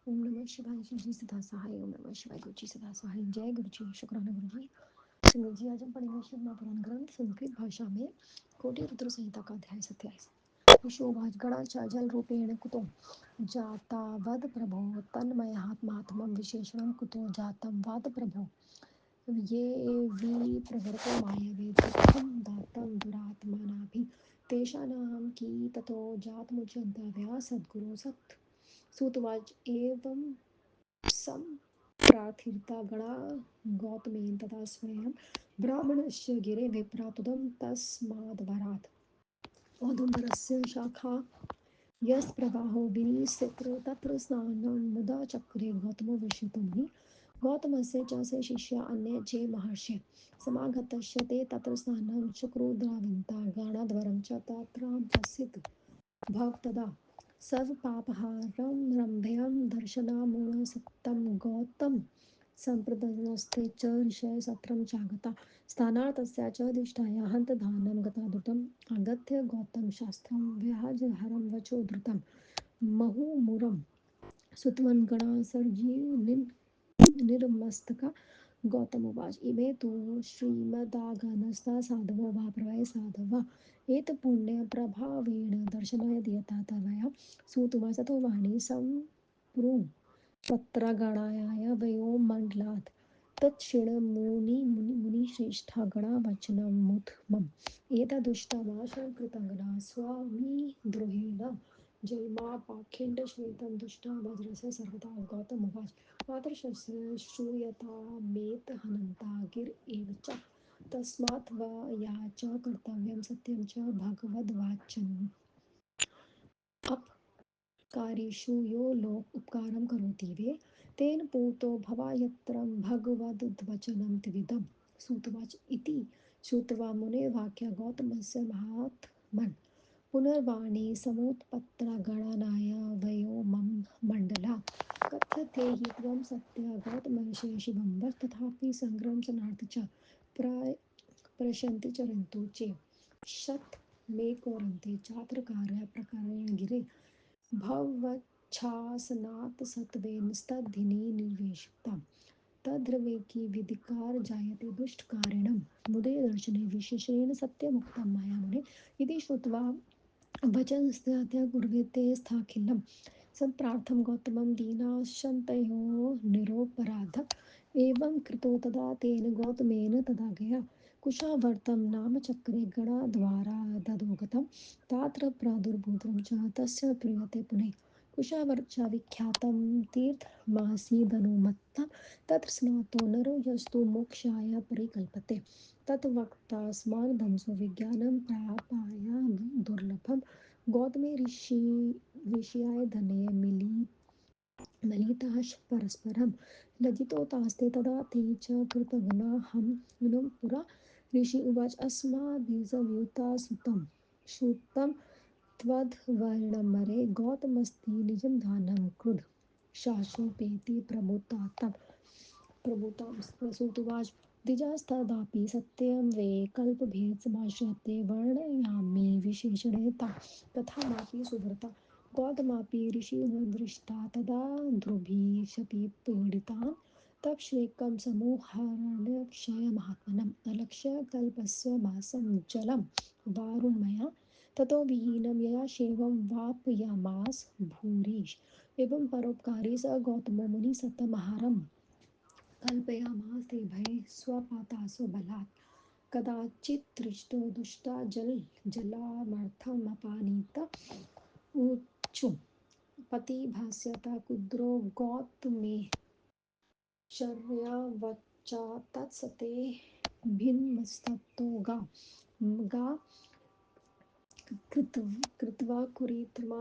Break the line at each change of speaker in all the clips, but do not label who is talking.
ओम नमः शिवाय। श्री जी सदा सहाय। ओम नमः शिवाय। गुरु जी सदा सहाय। जय गुरु जी। शुक्राना गुरु जी। सिमरन जी, आज हम पढ़ेंगे शिव महापुराण ग्रंथ संस्कृत भाषा में कोटि रुद्र संहिता का अध्याय 27। विशोभाज गणाचा जल रूपेण कुतो जाता वद प्रभो तन्मयात्मात्मं विशेषणं कुतो जातं वाद प्रभो ये वि प्रवर्तो मायवे दुःखं दातं दुरात्मनाभि तेषानां की ततो जातमुच्यन्ता सद्गुरो सत् सुतवाच एवं सम्प्रार्थिता गणा गौतमेन तथा स्वयं ब्राह्मणस्य गिरे विप्रातुदं तस्माद्वरात् औदुम्बरस्य शाखा यस्प्रवाहो विनिसित्र तत्र स्नानं मुदा चक्रे गौतमो विश्रुतं हि गौतमस्य च स शिष्या अन्ये चे महर्षय समागतस्य ते तत्र स्नानं चक्रुद्राविन्ता गाणाद्वरं च तत्राभ्यसित भवतदा सर्वपापहारं रम्भ्यं दर्शनामूढसत्तं गौतम सम्प्रदस्ते च ऋषय सत्रं चागता स्थानार्थस्या च दिष्टाया हन्तधानं गता द्रुतम् आगत्य गौतम शास्त्रं व्याजहरं वचो धृतं मुहुर्मुहुरं सुतवन् गणासर्गीर्निर् निर्मस्तका गौतमोवाच इमे तु श्रीमदागमस्ता साधवो वा प्रवय साधवा एतत्पुण्यप्रभावेण दर्शनाय दीयता तवया सुतुवाच ततो वाणी सम्प्रू तत्रगणाय वयोमण्डलात् तच्छृणुमुनिश्रेष्ठा गणावचनमुत्तमम् एतदुष्टमाशङ्कृतङ्गना स्वामिद्रोहेण जयमापाखण्डश्वेतं दुष्टा वज्रस्य सर्वदा गौतमुवाच मातर्शस्य श्रूयतामेतहनन्ता गिर एव च तस्मात् या च कर्तव्यं सत्यं च भगवद्वाचनम् अपकारिषु यो लोक उपकारं करोति वे तेन पूतो भवायत्रं भगवद्वचनं त्रिविधं श्रुतवाच इति श्रुत्वा मुने वाक्य गौतमस्य महात्मन् पुनर्वाणी समुत्पत्तगणनाय वयो मम मण्डला कथ्यते हि त्वं सत्य गौतमविषये शिवं वद तथापि सङ्ग्रहं सनार्थ च प्राय प्रशन्ति चरन्तु चे शत मे कोरन्ते चात्र कार्य प्रकारेण गिरे भवच्छासनात् सत्त्वेन स्तद्धिनी निर्वेशिता तद्ध्रुवेकी विधिकार जायते दुष्टकारिणं मुदे दर्शने विशेषेण सत्यमुक्तं मया मुने इति श्रुत्वा वचनस्याद्य कुर्वीते स्थाखिलं सम्प्रार्थं गौतमं दीनाशन्तयो निरोपराध एवं कृतो तदा तेन गौतमेन तदा गया कुशावर्तं नाम चक्रे गणाद्वारा ददोगतं तात्र प्रादुर्भूतं च तस्य प्रीयते पुनः कुशावर्चा विख्यातं तीर्थमासीदनुमत्तं तत्र स्नातो नरो यस्तु मोक्षाय परिकल्पते तद्वक्ता स्मार्धंसो विज्ञानं प्रापाय दुर्लभम गौतमे ऋषियाय धने मिलिताः परस्परं लज्जितोतास्ते तदा ते च कृतघ्नाहं नूनं पुरा ऋषि उवाच अस्माभिर्संयुता सुतं श्रुतं त्वद्वर्णमरे गौतमस्ति निजं दानं कृध शाशोपेति प्रभुतां प्रसूतुवाच द्विजास्तदापि सत्यं वे कल्पभेदसमाश्रित्य वर्णयामि विशेषणेता तथामापि सुव्रता गौतमापि ऋषिर्दृष्टा तदा ध्रुभिशपि पीडितान् तप्श्रेकं समूहरणक्षयमात्मनम् अलक्ष्य कल्पस्य मासं जलं वारुमया ततो विहीनं यया शैवं वापयामास भूरिश एवं परोपकारी स गौतमो मुनिसत्तमहारम् कल्पयामास ते भये स्वपातासो बलात् कदाचित् तृष्टो दुष्टा जलामर्थमपानीत ऊचु पतिभास्यत कुद्रो गौतमे शर्यवच्चा तत्सते भिन्नस्ततो गा कृत्वा कुरीत्मा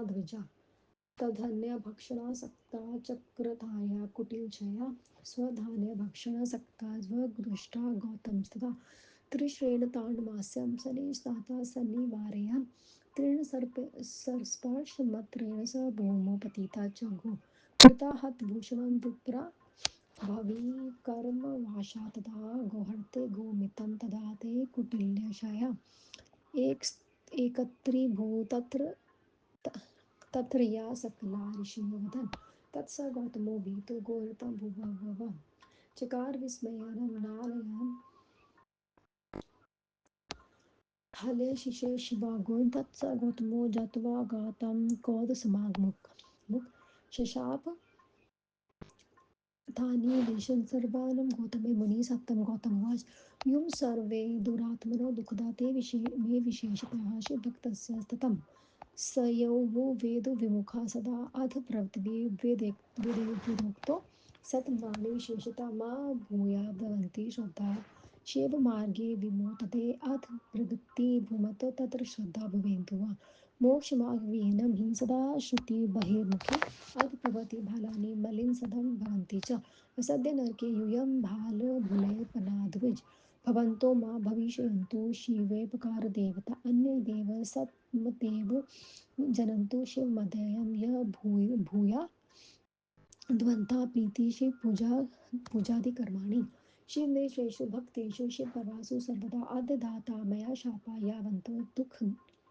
तद्धन्यभक्षणासक्ता चक्रधाया कुटिलचया स्वधान्यभक्षणासक्ता स्वगृष्टा गौतमस्तथा त्रिश्रेण ताण्डमास्यं सनिष्ठाता सन्निवारयन् तृणसर्पस्पर्शमत्रेण स भूमौ पतिता च गो मृता हतभूषणं विप्रा भविकर्मवाशा तथा गोहर्ते गोमितं तदा ते कुटिल्यशया एक एकत्रीभूत तत्र या सकला ऋषियो वदन् तत्स गौतमो भीतो घोरतं भुवः चकार विस्मयेन हले शिशे शिवागुण तत्स गौतमो जत्वा गातं कौदसमागमुख शशाप तानि देशं सर्वानं गौतमे मुनि सत्तं गौतमवाच युं सर्वे दुरात्मनो दुःखदा ते मे विशेषतः शिवभक्तस्य ततं स यो वो वेदो विमुखा सदा अध प्रवृत्ति वेदोक्तो सतमानि विशेषता मा भूया भवन्ति श्रद्धा शिव मार्गे विमोटते अथ प्रवृत्ति भूमतो तत्र श्रद्धा भवेन्तु वा मोक्षमार्गेण हि सदा श्रुति बहिर्मुखे अथ प्रभृति भालानि मलिन सदं भवन्ति च असद्य नरके यूयं भाल भुलेपनाद्विज भवन्तो मा भविष्यन्तु शिवेपकार देवता अन्य देव सत्मतेव जनन्तु शिवमदयं य भूया द्वंद्वा प्रीति शिव पूजादि कर्माणि शिव में श्रेषु भक्तेषु शिव परवासु सर्वदा आद्य दाता मया शापा यावन्तो दुख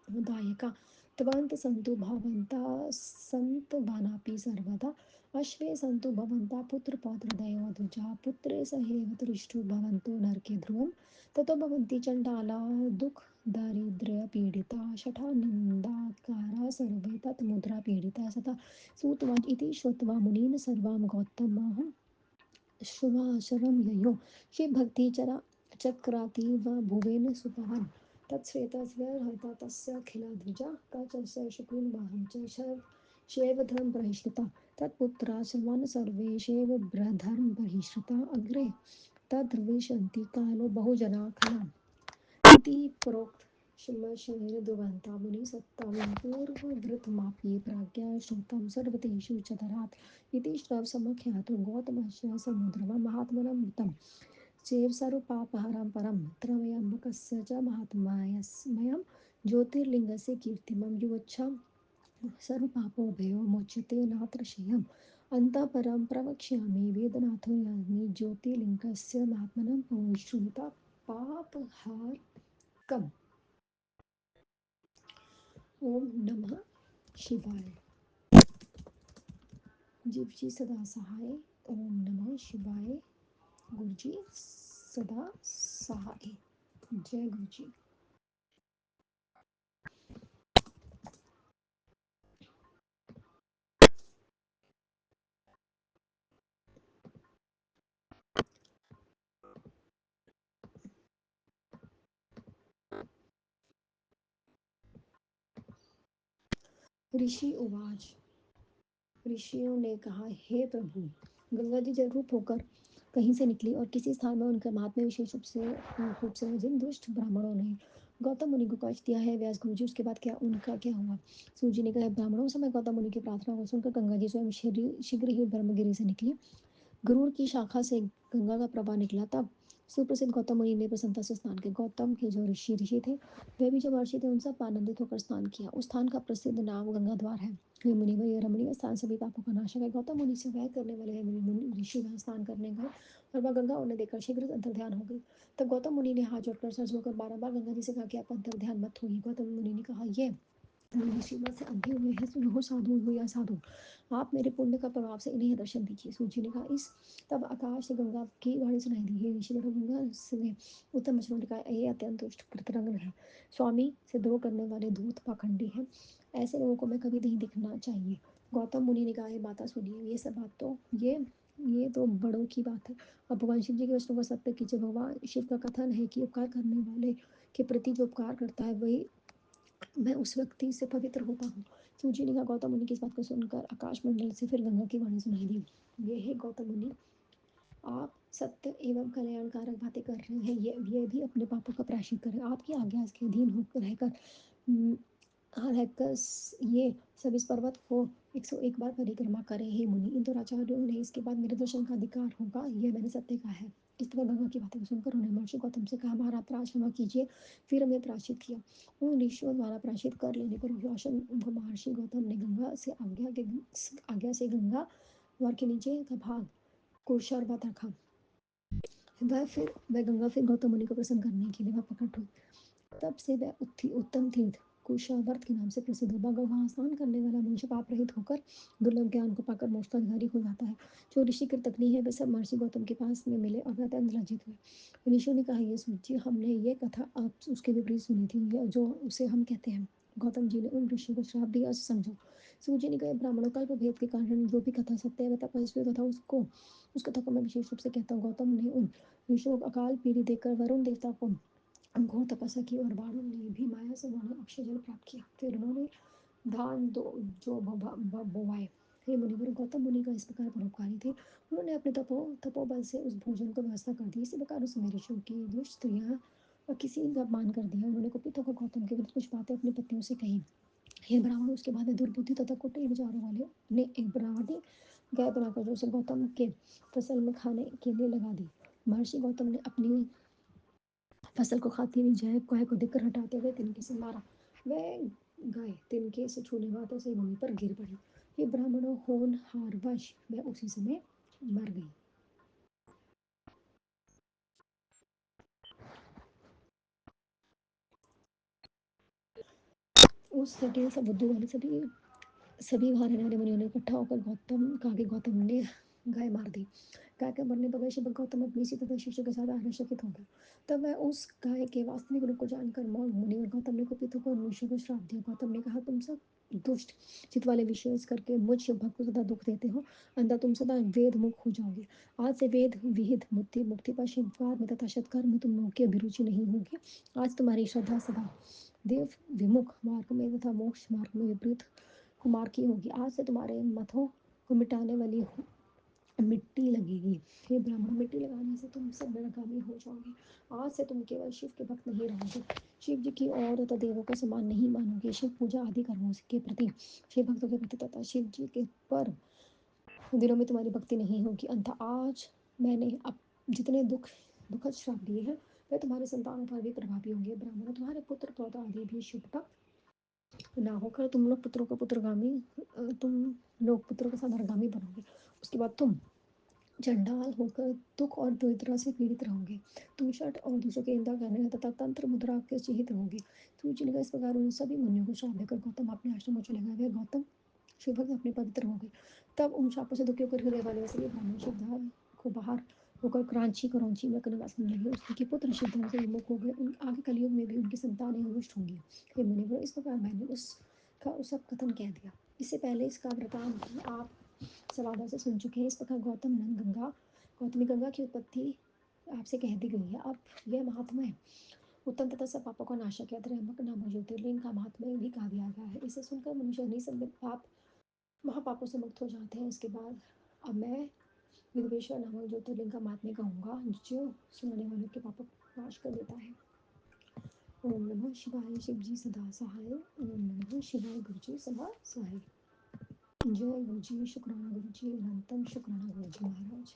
दायका त्वंत संतु भवन्ता संत वानापि सर्वदा अश्वे संतु भवन्ता पुत्र पौत्र दयो द्विजा पुत्रे सहेव दृष्टु भवन्तो नरके ध्रुवं ततो भवन्ति चण्डाला दुख दारिद्र्य पीडिता शठा निन्दाकारा सर्वे तत्मुद्रा पीडिता सता सूतवाच इति श्रुत्वा मुनीन् सर्वां गौतमः श्रुवाशरं ययो शिवभक्ति चक्रातीव भुवेन सुपवन् तत्श्वेतस्य तस्याखिलद्विजा कचस्य शकुन्वाहं च शैवधर्म बहिष्कृता तत्पुत्रा सर्वान् सर्वे शैवधर्म बहिष्कृता अग्रे तद्विशन्ति कालो बहुजना खलम् इति प्रोक्त श्रीमद्शरीर दुर्वन्ता मुनिसत्तां पूर्वभृतमापि प्राज्ञा श्रुतं सर्वतेषु च तरात् इति श्रवसमख्यातो गौतमस्य समुद्रमं महात्मनं मृतं चेवसरुपापहरं परं त्रयम्बकस्य च महात्म्यमयं ज्योतिर्लिङ्गस्य कीर्तिमं युवच्छं सर्वपापोभयो मोच्यते नात्र शेयम् अन्तः परं प्रवक्ष्यामि वेदनाथो यामि ज्योतिर्लिङ्गस्य महात्मनं पौश्रुता पापहारकम् ओम नमः शिवाय। जीव जी सदा सहाय। ओम नमः शिवाय। गुरु जी सदा सहाय। जय गुरु जी। ऋषि उवाच ऋषियों ने कहा हे प्रभु गंगा जी जल रूप होकर कहीं से निकली और किसी स्थान में उनका महात्म्य विशेष रूप से जिन दुष्ट ब्राह्मणों ने गौतम मुनि को कष्ट दिया है व्यास गुरु जी उसके बाद क्या उनका क्या हुआ। सूर्य जी ने कहा ब्राह्मणों समय गौतम मुनि की प्रार्थना को सुनकर गंगा जी स्वयं शीघ्र ही ब्रह्मगिरी से निकली। गरुड़ की शाखा से गंगा का प्रवाह निकला तब सुप्रसिद्ध गौतम मुनि ने प्रसन्नता से स्नान किया। गौतम के जो ऋषि ऋषि थे वे भी जो महर्षि थे उन सब आनंदित होकर स्नान किया। उस स्थान का प्रसिद्ध नाम गंगा द्वार है। हे मुनिवर यह रमणीय स्थान सभी पापों का नाशक है। गौतम मुनि से वह करने वाले हैं मुनि ऋषि वहां स्नान करने गए और वह गंगा उन्हें देखकर शीघ्र अंतर ध्यान हो गई। तब गौतम मुनि ने हाथ जोड़कर सर झुककर बारंबार गंगा जी से कहा कि आप अंतर ध्यान मत होइए। गौतम मुनि ने कहा ये श्रीमत से अंधे हुए हैं सुनो साधु हो या साधु आप मेरे पुण्य का प्रभाव से इन्हें दर्शन दीजिए। सूची ने कहा इस तब आकाश से गंगा की वाणी सुनाई दी हे ऋषि बड़ो गंगा से उत्तम वचनों ने कहा ये अत्यंत दुष्ट कृतरंग है स्वामी से द्रोह करने वाले धूत पाखंडी हैं ऐसे लोगों को मैं कभी नहीं दिखना चाहिए। गौतम मुनि ने कहा ये बात सुनिए ये सब बात तो ये तो बड़ों की बात है। अब भगवान शिव जी के वचनों को सत्य कीजिए। भगवान शिव का कथन है कि उपकार करने वाले के प्रति जो उपकार करता है वही मैं उस व्यक्ति से पवित्र होता हूँ। सूची ने कहा गौतम मुनि की इस बात को सुनकर आकाश मंडल से फिर गंगा की वाणी सुनाई दी ये है गौतम मुनि आप सत्य एवं कल्याणकारक बातें कर रहे हैं ये भी अपने पापों का प्रायश्चित करें आपकी आज्ञा के अधीन होकर रहकर रहकर ये सब इस पर्वत को 101 बार परिक्रमा करें हे मुनि इन दुराचार्यों ने इसके बाद मेरे दर्शन का अधिकार होगा यह मैंने सत्य कहा है। इस तरह गंगा की बातें सुनकर उन्होंने महर्षि गौतम से कहा हमारा अपराध क्षमा कीजिए। फिर हमने प्रायश्चित किया। उन ऋषियों द्वारा प्रायश्चित कर लेने पर महर्षि गौतम ने गंगा से आज्ञा से गंगा द्वार के नीचे का भाग कुशर्वत रखा। वह गंगा फिर गौतम मुनि को प्रसन्न करने के लिए वह प्रकट हुई। तब से वह उत्तम तीर्थ कुशावर्त के नाम से प्रसिद्ध है। बाबा वहाँ स्नान करने वाला मनुष्य पाप रहित होकर दुर्लभ ज्ञान को पाकर मोक्ष का अधिकारी हो जाता है। जो ऋषि की तकनी है वे सब महर्षि गौतम के पास में मिले और वह अत्यंत लज्जित हुए। ऋषियों ने कहा, ये सूची हमने ये कथा आप उसके विपरीत सुनी थी, जो उसे हम कहते हैं। गौतम जी ने उन ऋषियों को श्राप दिया, समझो। सूर्य ने कहा, ब्राह्मणों कल्प भेद के कारण जो भी कथा सत्य है वह तपस्वी कथा उसको उस कथा को मैं विशेष रूप से कहता हूँ। गौतम ने उन ऋषियों को अकाल पीढ़ी देकर वरुण देवता को घोर तपस्या की और बाणों ने भी माया से उन्होंने अक्षय जल प्राप्त किया। फिर उन्होंने धान दो जो बोवाए। हे मुनिवर, गौतम मुनि का इस प्रकार परोपकारी थे। उन्होंने अपने तपोबल से उस भोजन को व्यवस्था कर दी। इसी प्रकार उस समय ऋषियों की दुष्ट स्त्रियां किसी का अपमान कर दिया। उन्होंने कुपित होकर गौतम के विरुद्ध कुछ बातें अपनी पत्नियों से कही। हे ब्राह्मण, उसके बाद दुर्बुद्धि तथा कुटिल विचारों वाले ने एक बनावटी गाय बनाकर जो उसे गौतम के फसल में खाने के लिए लगा दी। महर्षि गौतम ने अपनी फसल को खाती हुई जय गाय को देखकर हटाते हुए तिनके से मारा। वह गाय तिनके से छूने मात्र से भूमि पर गिर पड़ी। ये ब्राह्मणों होनहार वश वह उसी समय मर गई। उस जटिल सा बुद्धि वाले सभी सभी वहां रहने वाले मुनियों ने इकट्ठा होकर गौतम कहा कि गौतम ने गाय मार दी। गाय के मरने पर वैश्य गौतम अपनी इसी तथा शिष्य के साथ आश्चर्यचकित हो गया। तब वह उस गाय के वास्तविक रूप को जानकर मौन मुनिवर गौतम ने कुपित होकर मनुष्य को श्राप दिया। गौतम ने कहा, तुम सब दुष्ट चित वाले विशेष करके मुझ भक्त को सदा दुख देते हो, अंधा तुम सदा वेद मुख हो जाओगे। आज से वेद विहित मुक्ति मुक्ति पर शिवकार में तथा सत्कार में तुम लोगों की अभिरुचि नहीं होगी। आज तुम्हारी श्रद्धा सदा देव विमुख मार्ग में तथा मोक्ष मार्ग में विपरीत कुमार की होगी। आज से तुम्हारे मथों को मिटाने वाली मिट्टी लगेगी। हे ब्राह्मण, मिट्टी लगाने से तुम सब नरगामी हो जाओगे। आज से तुम केवल शिव के भक्त नहीं रहोगे, शिव जी की और तथा देवों का समान नहीं मानोगे। शिव पूजा आदि कर्मों के प्रति, शिव भक्तों के प्रति तथा शिव जी के पर दिनों में तुम्हारी भक्ति नहीं होगी। अंत आज मैंने अब जितने दुखद श्राप दिए हैं वे तुम्हारे संतानों पर भी प्रभावी होंगे। ब्राह्मणों, तुम्हारे पुत्र पौधा आदि भी शुभता ना होकर तुम लोग पुत्रों के साथ नरगामी बनोगे। उसके बाद तुम चंडाल होकर दुख और दरिद्रता से पीड़ित रहोगे। तुम शठ और दूसरों की निंदा करने तथा तंत्र मुद्रा के चिहित रहोगे। सूर्य ने इस प्रकार उन सभी मुनियों को श्राप देकर गौतम अपने आश्रम में चले गए। वे गौतम शिव भक्त अपने पवित्र हो गए। तब उन शापों से दुखी होकर हृदय वाले सभी ब्राह्मण शिवधाम को बाहर होकर क्रांची करौंची में निवास करने लगे। उसके पुत्र शिवधाम से विमुख हो गए। उन आगे कलयुग में भी उनकी संतानें रुष्ट होंगी। हे मुनिवर, इस प्रकार मैंने उस सब कथन कह दिया। इससे पहले इसका वृतांत आप सब आदर से सुन चुके हैं। इस प्रकार गौतमी गंगा की उत्पत्ति आपसे कह दी गई है। अब यह महात्म्य उत्तम तथा सब पापों का नाशक है। त्रयंबक नामक ज्योतिर्लिंग का महात्म्य भी कहा दिया गया है। इसे सुनकर मनुष्य निसंदेह पाप महापापों से मुक्त हो जाते हैं। इसके बाद अब मैं विद्वेश्वर नामक ज्योतिर्लिंग का महात्म्य कहूँगा, जो सुनाने वालों के पापों को नाश कर देता है। ओम नमः शिवाय। शिव जी सदा सहाय। ओम नमः शिवाय। गुरु जी सदा सहाय। जय गुरु जी। शुक्राना गुरु जी। अनंतम शुक्राना गुरु जी महाराज।